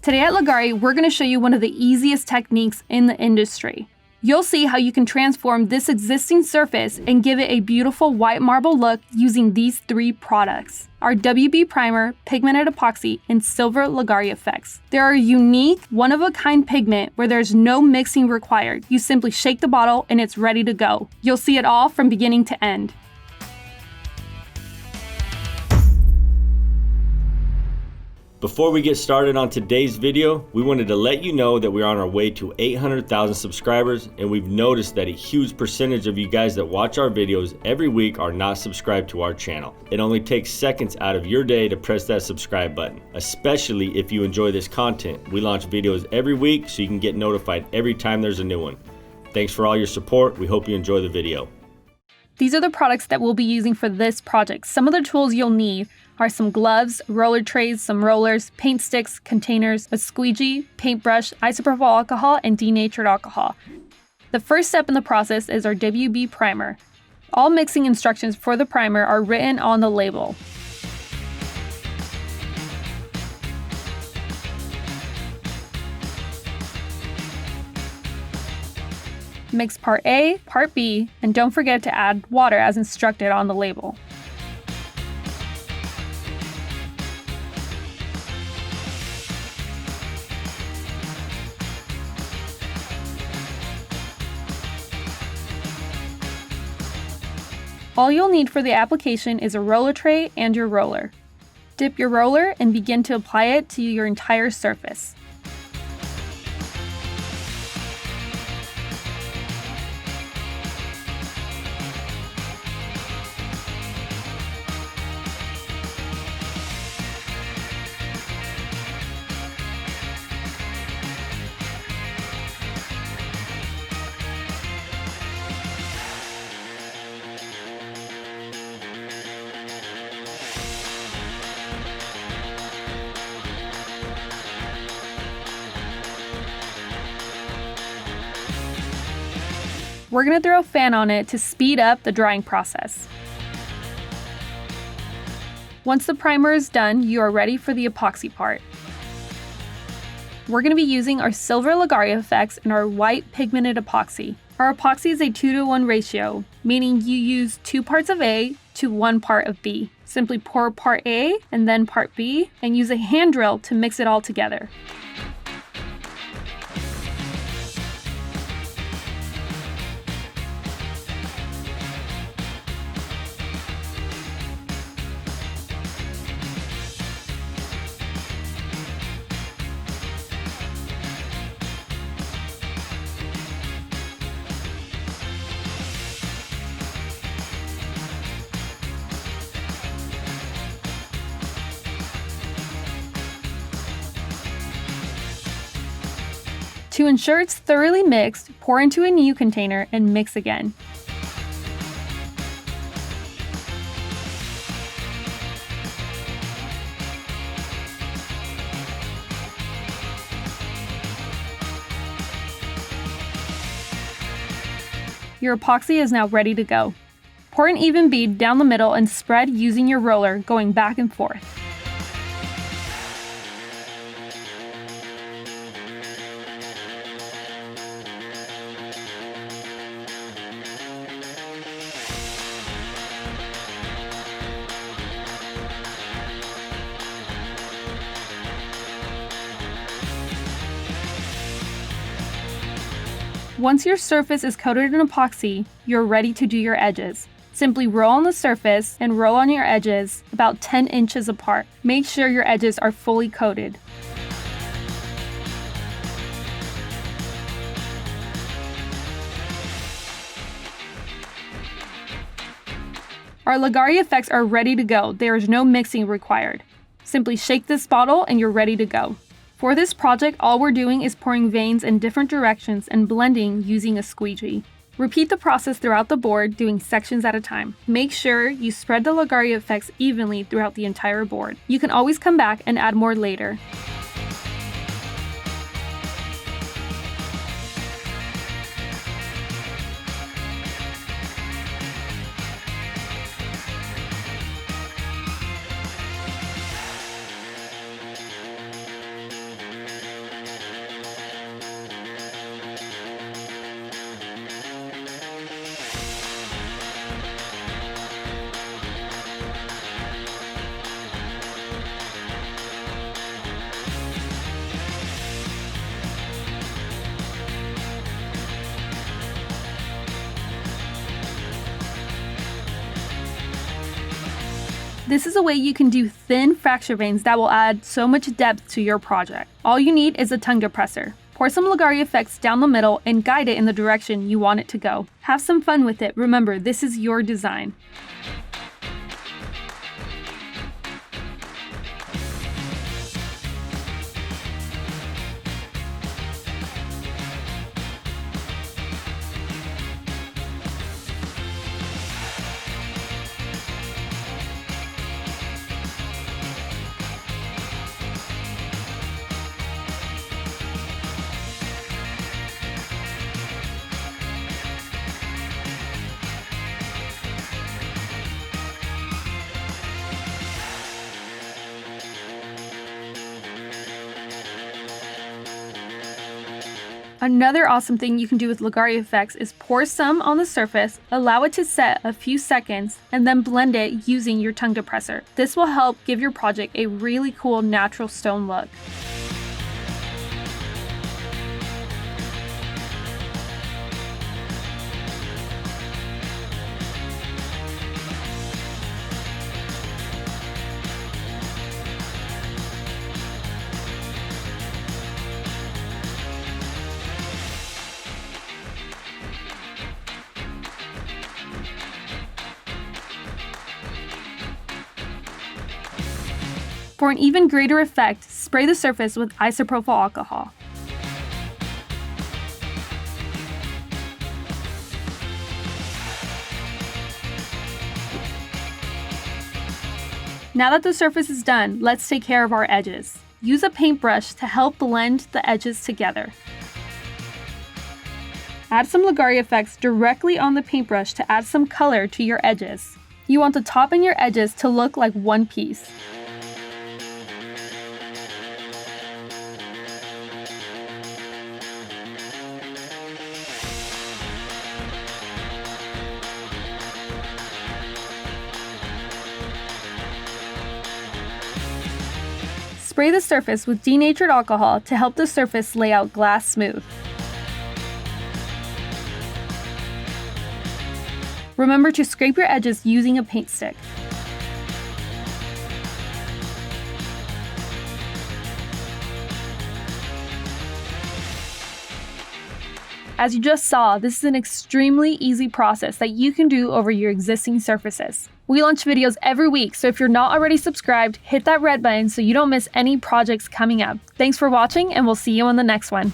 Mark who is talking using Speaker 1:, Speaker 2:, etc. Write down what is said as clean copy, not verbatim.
Speaker 1: Today at Leggari, we're going to show you one of the easiest techniques in the industry. You'll see how you can transform this existing surface and give it a beautiful white marble look using these three products: our WB Primer, Pigmented Epoxy, and Silver Leggari Effects. They're a unique, one-of-a-kind pigment where there's no mixing required. You simply shake the bottle and it's ready to go. You'll see it all from beginning to end.
Speaker 2: Before we get started on today's video, we wanted to let you know that we're on our way to 800,000 subscribers, and we've noticed that a huge percentage of you guys that watch our videos every week are not subscribed to our channel. It only takes seconds out of your day to press that subscribe button, especially if you enjoy this content. We launch videos every week so you can get notified every time there's a new one. Thanks for all your support. We hope you enjoy the video.
Speaker 1: These are the products that we'll be using for this project. Some of the tools you'll need are some gloves, roller trays, some rollers, paint sticks, containers, a squeegee, paintbrush, isopropyl alcohol, and denatured alcohol. The first step in the process is our WB primer. All mixing instructions for the primer are written on the label. Mix part A, part B, and don't forget to add water as instructed on the label. All you'll need for the application is a roller tray and your roller. Dip your roller and begin to apply it to your entire surface. We're going to throw a fan on it to speed up the drying process. Once the primer is done, you are ready for the epoxy part. We're going to be using our Silver Leggari Effects and our White Pigmented Epoxy. Our epoxy is a 2-to-1 ratio, meaning you use 2 parts of A to 1 part of B. Simply pour part A and then part B, and use a hand drill to mix it all together. To ensure it's thoroughly mixed, pour into a new container and mix again. Your epoxy is now ready to go. Pour an even bead down the middle and spread using your roller, going back and forth. Once your surface is coated in epoxy, you're ready to do your edges. Simply roll on the surface and roll on your edges about 10 inches apart. Make sure your edges are fully coated. Our Leggari Effects are ready to go. There is no mixing required. Simply shake this bottle and you're ready to go. For this project, all we're doing is pouring veins in different directions and blending using a squeegee. Repeat the process throughout the board, doing sections at a time. Make sure you spread the Leggari Effects evenly throughout the entire board. You can always come back and add more later. This is a way you can do thin fracture veins that will add so much depth to your project. All you need is a tongue depressor. Pour some Leggari Effects down the middle and guide it in the direction you want it to go. Have some fun with it. Remember, this is your design. Another awesome thing you can do with Leggari Effects is pour some on the surface, allow it to set a few seconds, and then blend it using your tongue depressor. This will help give your project a really cool natural stone look. For an even greater effect, spray the surface with Isopropyl Alcohol. Now that the surface is done, let's take care of our edges. Use a paintbrush to help blend the edges together. Add some Leggari Effects directly on the paintbrush to add some color to your edges. You want the top and your edges to look like one piece. Spray the surface with denatured alcohol to help the surface lay out glass smooth. Remember to scrape your edges using a paint stick. As you just saw, this is an extremely easy process that you can do over your existing surfaces. We launch videos every week, so if you're not already subscribed, hit that red button so you don't miss any projects coming up. Thanks for watching, and we'll see you on the next one.